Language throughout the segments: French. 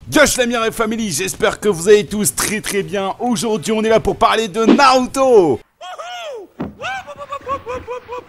Yosh la Mireille Family, j'espère que vous allez tous très bien. Aujourd'hui on est là pour parler de Naruto.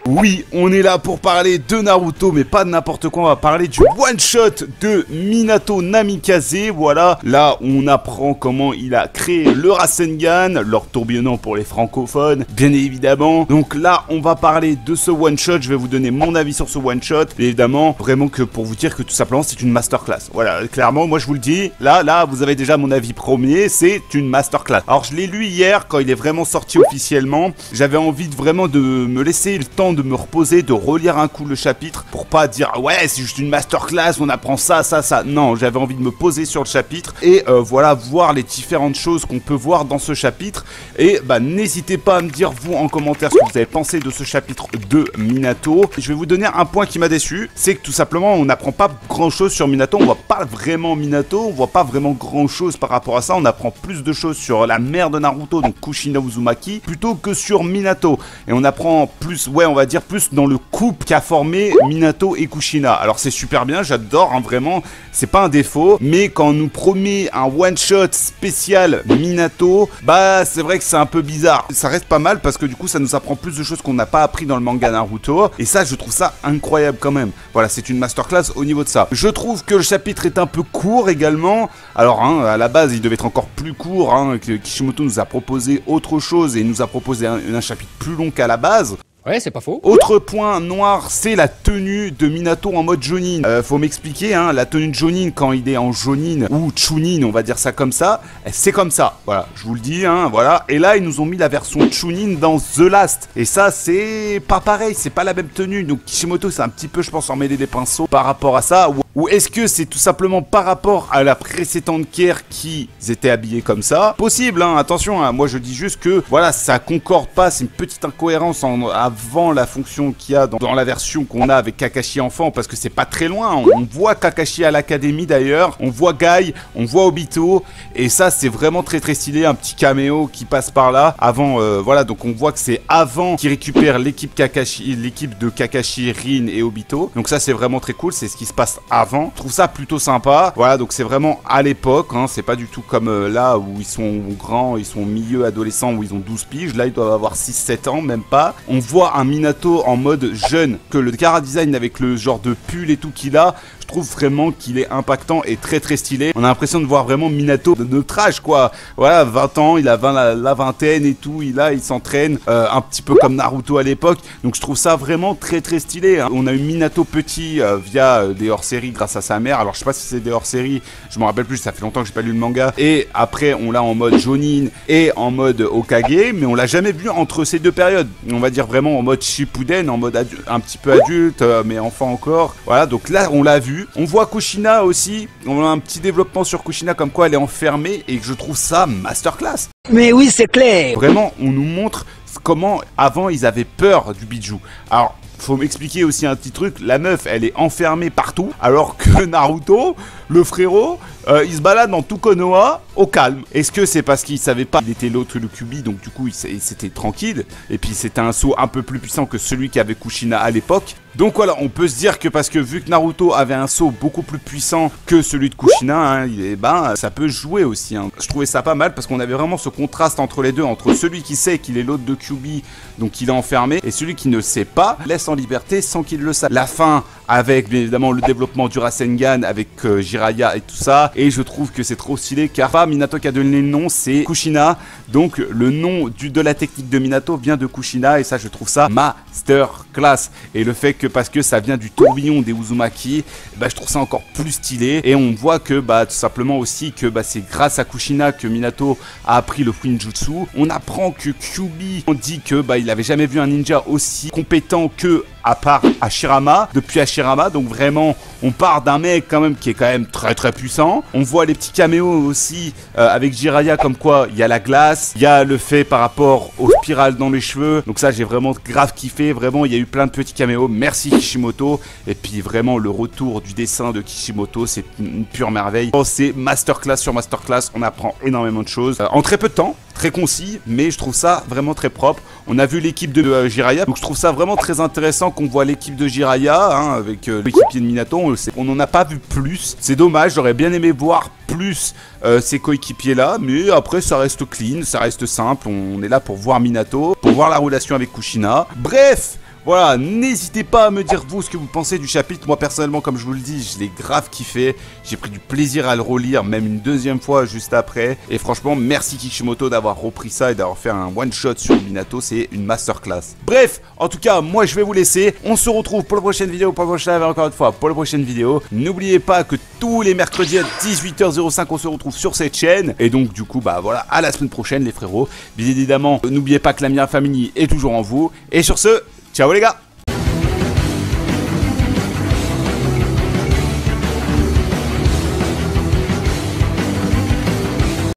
Oui, on est là pour parler de Naruto, mais pas de n'importe quoi, on va parler du one-shot de Minato Namikaze. Voilà, là on apprend comment il a créé le Rasengan, l'or tourbillonnant pour les francophones, bien évidemment. Donc là, on va parler de ce one-shot, je vais vous donner mon avis sur ce one-shot. Évidemment, vraiment que pour vous dire que tout simplement c'est une masterclass. Voilà, clairement, moi je vous le dis, là, vous avez déjà mon avis premier, c'est une masterclass. Alors je l'ai lu hier, quand il est vraiment sorti officiellement, j'avais envie vraiment de me laisser le temps de me reposer, de relire un coup le chapitre pour pas dire ouais c'est juste une masterclass, on apprend ça. Non, j'avais envie de me poser sur le chapitre et voilà, voir les différentes choses qu'on peut voir dans ce chapitre. Et bah n'hésitez pas à me dire vous en commentaire ce que vous avez pensé de ce chapitre de Minato. Je vais vous donner un point qui m'a déçu, c'est que tout simplement on n'apprend pas grand chose sur Minato, on voit pas vraiment Minato, on voit pas vraiment grand chose par rapport à ça, on apprend plus de choses sur la mère de Naruto, donc Kushina Uzumaki, plutôt que sur Minato. Et on apprend plus, ouais on va dire plus dans le couple qu'a formé Minato et Kushina. Alors c'est super bien, j'adore, hein, vraiment, c'est pas un défaut, mais quand on nous promet un one-shot spécial Minato, bah c'est vrai que c'est un peu bizarre. Ça reste pas mal parce que du coup ça nous apprend plus de choses qu'on n'a pas appris dans le manga Naruto, et ça je trouve ça incroyable quand même. Voilà, c'est une masterclass au niveau de ça. Je trouve que le chapitre est un peu court également. Alors hein, à la base il devait être encore plus court, hein, que Kishimoto nous a proposé autre chose et nous a proposé un chapitre plus long qu'à la base. Ouais, c'est pas faux. Autre point noir, c'est la tenue de Minato en mode Jonin. Faut m'expliquer, hein, la tenue de Jonin quand il est en Jonin ou Chunin, on va dire ça comme ça, c'est comme ça. Voilà, je vous le dis, hein, voilà. Et là, ils nous ont mis la version Chunin dans The Last. Et ça, c'est pas pareil, c'est pas la même tenue. Donc Kishimoto, c'est un petit peu, je pense, emmêler les pinceaux par rapport à ça. Ou est-ce que c'est tout simplement par rapport à la précédente guerre qu'ils étaient habillés comme ça? Possible, hein, attention, hein, moi je dis juste que, voilà, ça concorde pas, c'est une petite incohérence avant la fonction qu'il y a dans la version qu'on a avec Kakashi enfant, parce que c'est pas très loin, on voit Kakashi à l'académie d'ailleurs, on voit Guy, on voit Obito, et ça c'est vraiment très stylé, un petit caméo qui passe par là, avant, voilà, donc on voit que c'est avant qu'ils récupèrent l'équipe de Kakashi, Rin et Obito, donc ça c'est vraiment très cool, c'est ce qui se passe avant. Je trouve ça plutôt sympa. Voilà, donc c'est vraiment à l'époque, hein, c'est pas du tout comme là où ils sont grands, ils sont milieu adolescents, où ils ont 12 piges. Là, ils doivent avoir 6-7 ans, même pas. On voit un Minato en mode jeune, que le chara design avec le genre de pull et tout qu'il a, je trouve vraiment qu'il est impactant et très stylé. On a l'impression de voir vraiment Minato de notre âge, quoi. Voilà, 20 ans, il a la vingtaine et tout, il s'entraîne un petit peu comme Naruto à l'époque. Donc je trouve ça vraiment très stylé, hein. On a eu Minato petit via des hors-séries grâce à sa mère. Alors je sais pas si c'est des hors-séries, je me rappelle plus, ça fait longtemps que j'ai pas lu le manga. Et après on l'a en mode Jonin et en mode Hokage, mais on l'a jamais vu entre ces deux périodes. On va dire vraiment en mode Shippuden, en mode un petit peu adulte, mais enfant encore. Voilà, donc là on l'a vu. On voit Kushina aussi, on a un petit développement sur Kushina comme quoi elle est enfermée, et je trouve ça masterclass. Mais oui, c'est clair. Vraiment, on nous montre comment avant ils avaient peur du bijou. Alors faut m'expliquer aussi un petit truc, la meuf elle est enfermée partout, alors que Naruto, le frérot, il se balade dans tout Konoha au calme. Est-ce que c'est parce qu'il savait pas qu'il était l'autre le Kyuubi, donc du coup c'était tranquille, et puis c'était un saut un peu plus puissant que celui qu'avait Kushina à l'époque. Donc voilà, on peut se dire que parce que vu que Naruto avait un saut beaucoup plus puissant que celui de Kushina, hein, ça peut jouer aussi, hein. Je trouvais ça pas mal parce qu'on avait vraiment ce contraste entre les deux, entre celui qui sait qu'il est l'autre de Kyuubi, donc il est enfermé, et celui qui ne sait pas, laisse en liberté sans qu'il le sache. La fin avec bien évidemment le développement du Rasengan avec Jiraiya et tout ça, et je trouve que c'est trop stylé car pas Minato qui a donné le nom, c'est Kushina, donc le nom de la technique de Minato vient de Kushina, et ça je trouve ça masterclass. Et le fait que parce que ça vient du tourbillon des Uzumaki, bah, je trouve ça encore plus stylé, et on voit que bah, tout simplement aussi que bah, c'est grâce à Kushina que Minato a appris le Fuinjutsu. On apprend que Kyuubi, on dit que bah, il avait jamais vu un ninja aussi compétent que à part Hashirama, depuis Hashirama, donc vraiment on part d'un mec quand même qui est quand même très puissant. On voit les petits caméos aussi avec Jiraiya, comme quoi il y a la glace, il y a le fait par rapport aux spirales dans les cheveux, donc ça j'ai vraiment grave kiffé, vraiment il y a eu plein de petits caméos, merci Kishimoto. Et puis vraiment le retour du dessin de Kishimoto, c'est une pure merveille. C'est masterclass sur masterclass, on apprend énormément de choses en très peu de temps. très concis, mais je trouve ça vraiment très propre. On a vu l'équipe de Jiraiya, donc je trouve ça vraiment très intéressant qu'on voit l'équipe de Jiraiya, hein, avec l'équipier de Minato. On n'en a pas vu plus, c'est dommage, j'aurais bien aimé voir plus ces coéquipiers là, mais après ça reste clean, ça reste simple, on est là pour voir Minato, pour voir la relation avec Kushina. Bref, voilà, n'hésitez pas à me dire vous ce que vous pensez du chapitre. Moi personnellement, comme je vous le dis, je l'ai grave kiffé. J'ai pris du plaisir à le relire, même une deuxième fois juste après. Et franchement, merci Kishimoto d'avoir repris ça et d'avoir fait un one shot sur Minato. C'est une masterclass. Bref, en tout cas, moi je vais vous laisser. On se retrouve pour la prochaine vidéo, pour le prochain live, encore une fois pour la prochaine vidéo. N'oubliez pas que tous les mercredis à 18h05, on se retrouve sur cette chaîne. Et donc du coup, bah voilà, à la semaine prochaine les frérots. Bien évidemment, n'oubliez pas que la Mira Family est toujours en vous. Et sur ce, ciao les gars!